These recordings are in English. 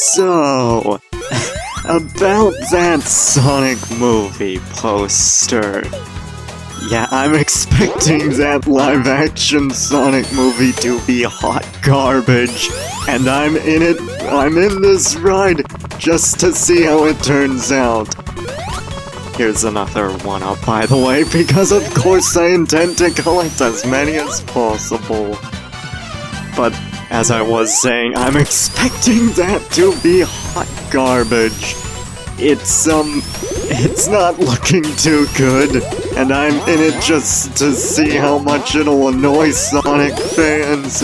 So, about that Sonic movie poster. Yeah, I'm expecting that live-action Sonic movie to be hot garbage, and I'm in this ride just to see how it turns out. Here's another one-up, by the way, because of course I intend to collect as many as possible. But, as I was saying, I'm expecting that to be hot garbage. It's not looking too good, and I'm in it just to see how much it'll annoy Sonic fans.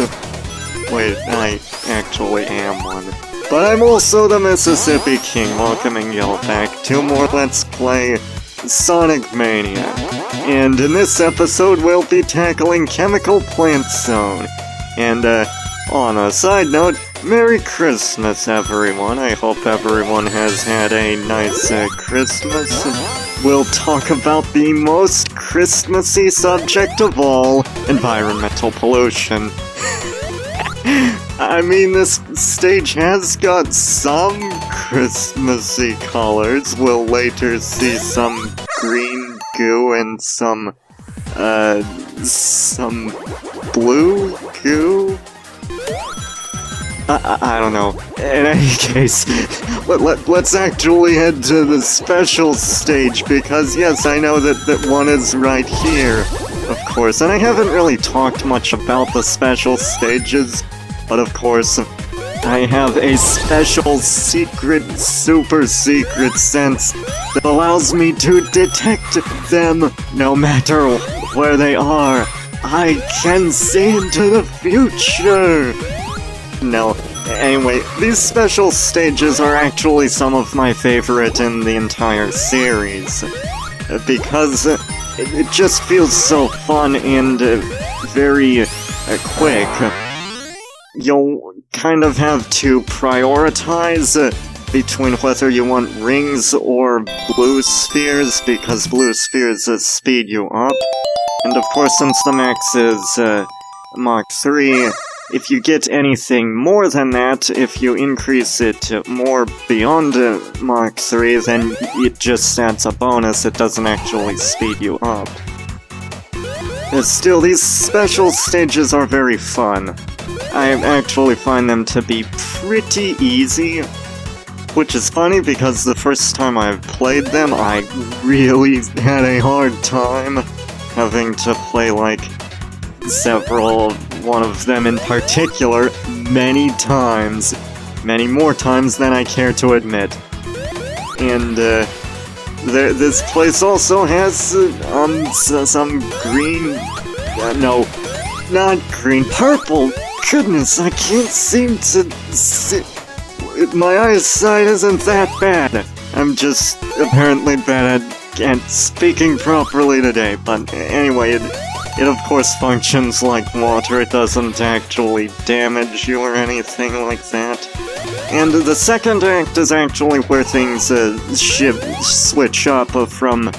Wait, I actually am one. But I'm also the Mississippi King, welcoming y'all back to more Let's Play Sonic Mania. And in this episode, we'll be tackling Chemical Plant Zone. And, on a side note, Merry Christmas, everyone. I hope everyone has had a nice Christmas. We'll talk about the most Christmassy subject of all, environmental pollution. I mean, this stage has got some Christmassy colors. We'll later see some green goo and some blue goo? I don't know. In any case, let's actually head to the special stage, because yes, I know that one is right here, of course, and I haven't really talked much about the special stages, but of course, I have a special secret, super secret sense that allows me to detect them no matter where they are. I can see into the future! No, anyway, these special stages are actually some of my favorite in the entire series, because it just feels so fun and very quick. You'll kind of have to prioritize between whether you want rings or blue spheres, because blue spheres speed you up. And of course, since the max is Mach 3, if you get anything more than that, if you increase it more beyond Mach 3, then it just adds a bonus, it doesn't actually speed you up. Still, these special stages are very fun. I actually find them to be pretty easy, which is funny because the first time I played them, I really had a hard time having to play, like, one of them in particular, many times. Many more times than I care to admit. And, this place also has, some green... no, not green, purple! Goodness, I can't seem to see... My eyesight isn't that bad. I'm just apparently bad at speaking properly today, but anyway, it of course functions like water, it doesn't actually damage you or anything like that. And the second act is actually where things switch up from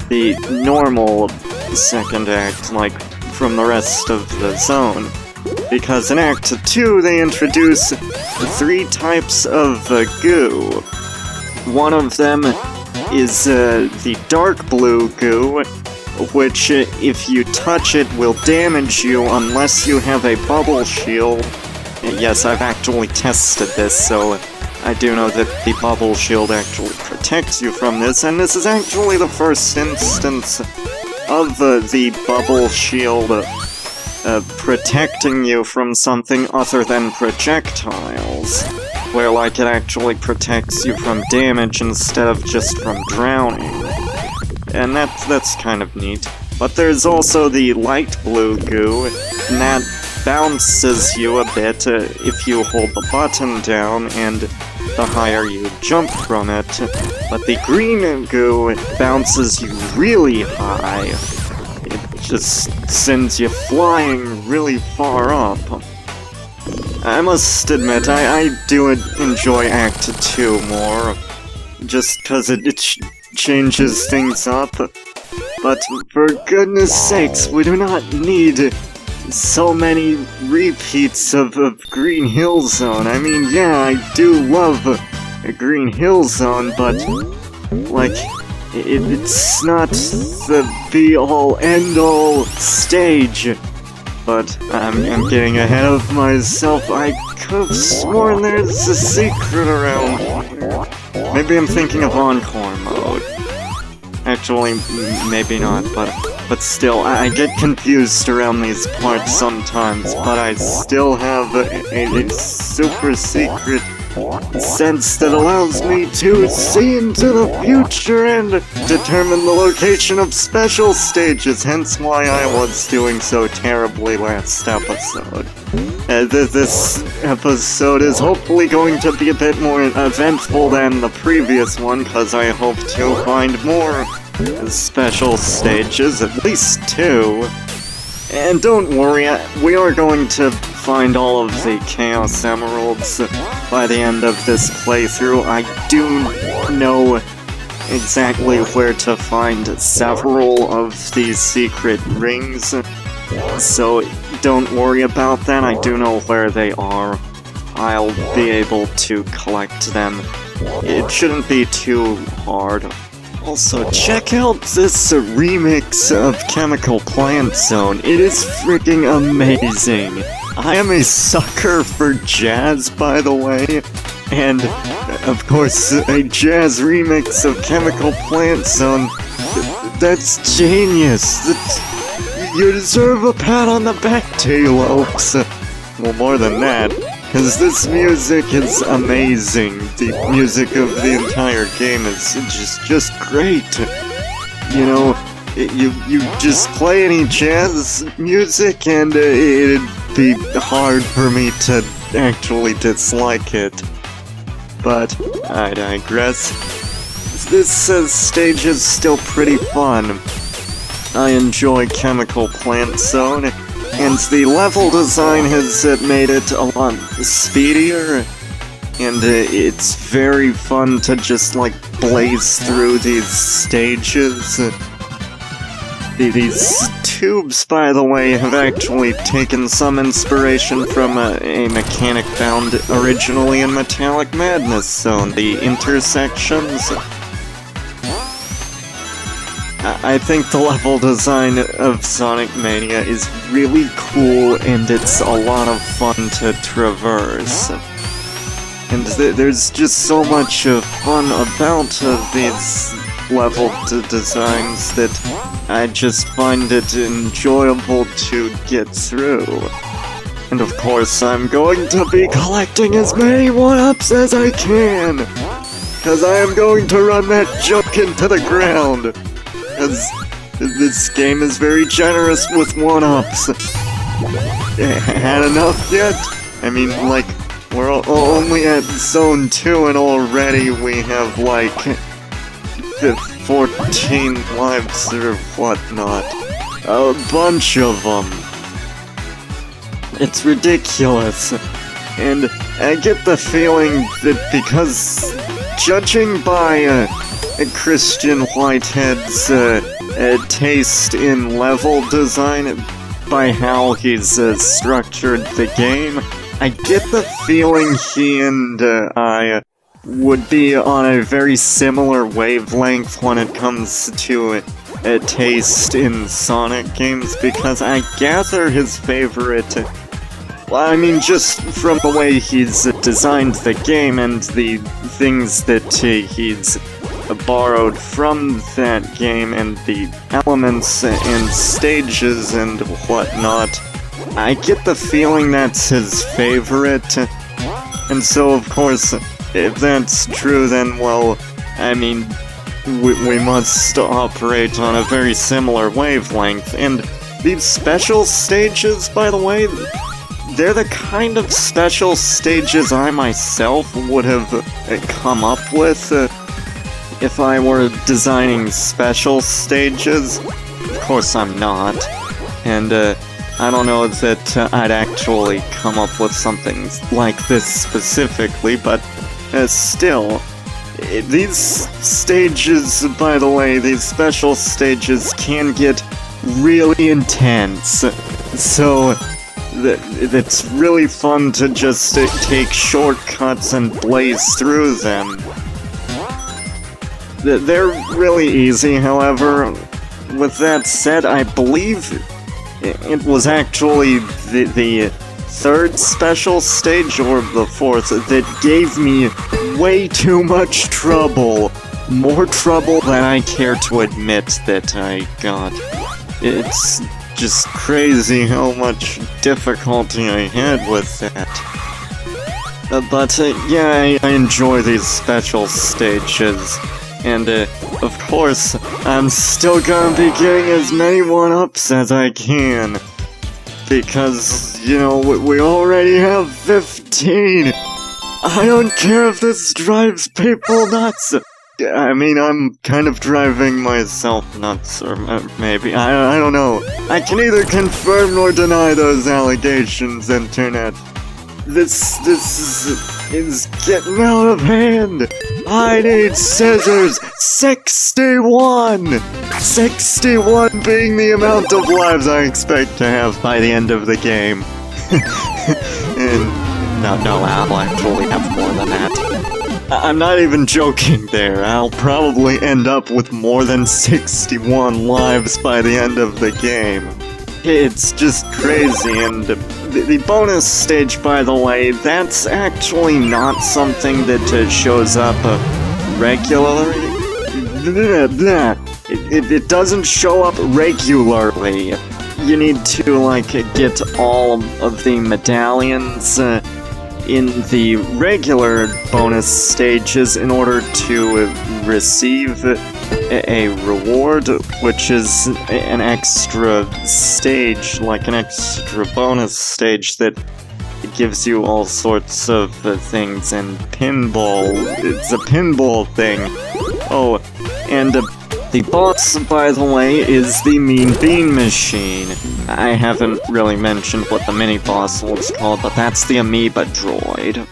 the normal second act, like from the rest of the zone. Because in Act 2 they introduce 3 types of goo. One of them is the dark blue goo, which, if you touch it, will damage you unless you have a bubble shield. Yes, I've actually tested this, so I do know that the bubble shield actually protects you from this, and this is actually the first instance of the bubble shield protecting you from something other than projectiles, where, like, it actually protects you from damage instead of just from drowning. And that's kind of neat. But there's also the light blue goo, and that bounces you a bit if you hold the button down, and the higher you jump from it. But the green goo bounces you really high. It just sends you flying really far up. I must admit, I do enjoy Act 2 more, just because it changes things up. But for goodness sakes, we do not need so many repeats of Green Hill Zone. I mean, yeah, I do love a Green Hill Zone, but, like, it's not the be-all, end-all stage. But I'm getting ahead of myself. I could have sworn there's a secret around here. Maybe I'm thinking of Encore mode. Actually, maybe not, but still, I get confused around these parts sometimes, but I still have a super secret sense that allows me to see into the future and determine the location of special stages, hence why I was doing so terribly last episode. This episode is hopefully going to be a bit more eventful than the previous one, because I hope to find more special stages, at least 2. And don't worry, we are going to find all of the Chaos Emeralds by the end of this playthrough. I do know exactly where to find several of these secret rings, so don't worry about that. I do know where they are. I'll be able to collect them. It shouldn't be too hard. Also, check out this remix of Chemical Plant Zone. It is freaking amazing. I am a sucker for jazz, by the way, and of course, a jazz remix of Chemical Plant Zone. That's genius. You deserve a pat on the back, Tail Oaks. Well, more than that. Because this music is amazing. The music of the entire game is just great. You know, you just play any jazz music and it'd be hard for me to actually dislike it. But I digress. This stage is still pretty fun. I enjoy Chemical Plant Zone. And the level design has made it a lot speedier, and it's very fun to just, like, blaze through these stages. These tubes, by the way, have actually taken some inspiration from a mechanic found originally in Metallic Madness Zone, the intersections. I think the level design of Sonic Mania is really cool, and it's a lot of fun to traverse. And there's just so much fun about these level designs that I just find it enjoyable to get through. And of course, I'm going to be collecting as many 1-ups as I can, because I am going to run that junk into the ground. Because this game is very generous with 1-ups. Had enough yet? I mean, like, we're only at Zone 2 and already we have, like, 14 lives or whatnot. A bunch of them. It's ridiculous. And I get the feeling that because, judging by Christian Whitehead's taste in level design, by how he's structured the game, I get the feeling he and I would be on a very similar wavelength when it comes to a taste in Sonic games, because I gather his favorite, well, I mean, just from the way he's designed the game and the things that he's borrowed from that game and the elements and stages and whatnot, I get the feeling that's his favorite. And so, of course, if that's true, then, well, I mean, we must operate on a very similar wavelength. And these special stages, by the way, they're the kind of special stages I myself would have come up with if I were designing special stages. Of course I'm not, and I don't know that I'd actually come up with something like this specifically, but still, these stages, by the way, these special stages can get really intense. So, it's really fun to just take shortcuts and blaze through them. They're really easy, however. With that said, I believe it was actually the third special stage, or the fourth, that gave me way too much trouble. More trouble than I care to admit that I got. It's just crazy how much difficulty I had with that. But yeah, I enjoy these special stages. And of course, I'm still gonna be getting as many 1-ups as I can. Because, you know, we already have 15! I don't care if this drives people nuts! I mean, I'm kind of driving myself nuts, or maybe, I don't know. I can neither confirm nor deny those allegations, Internet. This is getting out of hand! I need scissors! 61! 61 being the amount of lives I expect to have by the end of the game. And no, I'll actually have more than that. I'm not even joking there. I'll probably end up with more than 61 lives by the end of the game. It's just crazy, and the bonus stage, by the way, that's actually not something that shows up regularly. It doesn't show up regularly. You need to, like, get all of the medallions in the regular bonus stages in order to receive a reward, which is an extra stage, like an extra bonus stage that gives you all sorts of things, and pinball, it's a pinball thing. Oh, and the boss, by the way, is the Mean Bean Machine. I haven't really mentioned what the mini-boss was called, but that's the Amoeba Droid.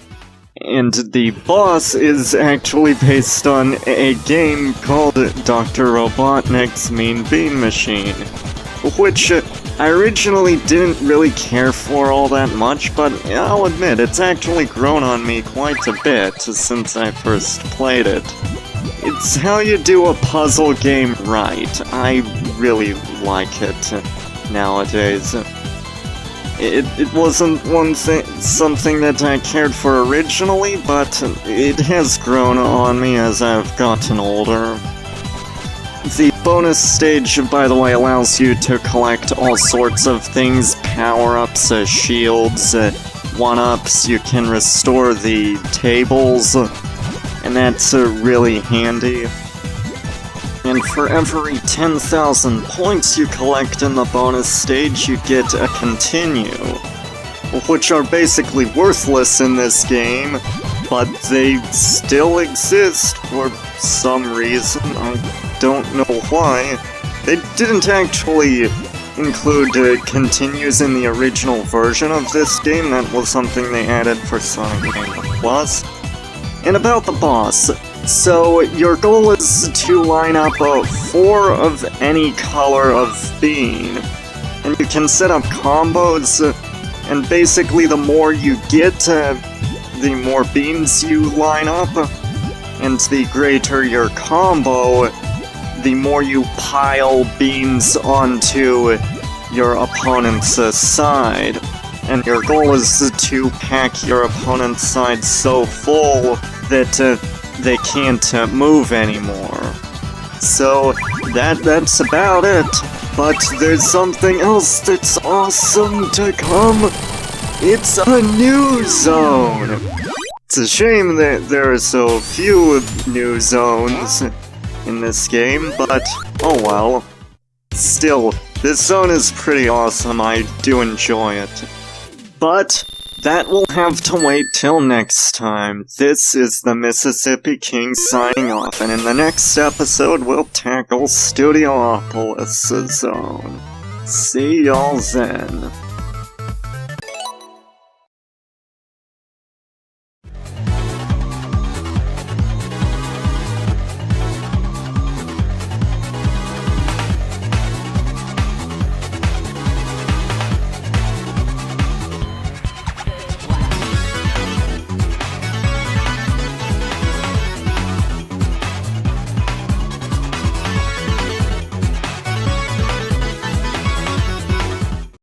And the boss is actually based on a game called Dr. Robotnik's Mean Bean Machine, which I originally didn't really care for all that much, but I'll admit, it's actually grown on me quite a bit since I first played it. It's how you do a puzzle game right. I really like it nowadays. It wasn't something that I cared for originally, but it has grown on me as I've gotten older. The bonus stage, by the way, allows you to collect all sorts of things, power-ups, shields, 1-ups, you can restore the tables, and that's really handy. And for every 10,000 points you collect in the bonus stage, you get a continue, which are basically worthless in this game, but they still exist for some reason. I don't know why. They didn't actually include continues in the original version of this game. That was something they added for Sonic Plus. And about the boss. So, your goal is to line up 4 of any color of bean. And you can set up combos, and basically the more you get, the more beans you line up, and the greater your combo, the more you pile beans onto your opponent's side. And your goal is to pack your opponent's side so full that they can't move anymore. So, that's about it. But there's something else that's awesome to come. It's a new zone! It's a shame that there are so few new zones in this game, but oh well. Still, this zone is pretty awesome, I do enjoy it. But that will have to wait till next time. This is the Mississippi King signing off, and in the next episode we'll tackle Studiopolis Zone. See y'all then.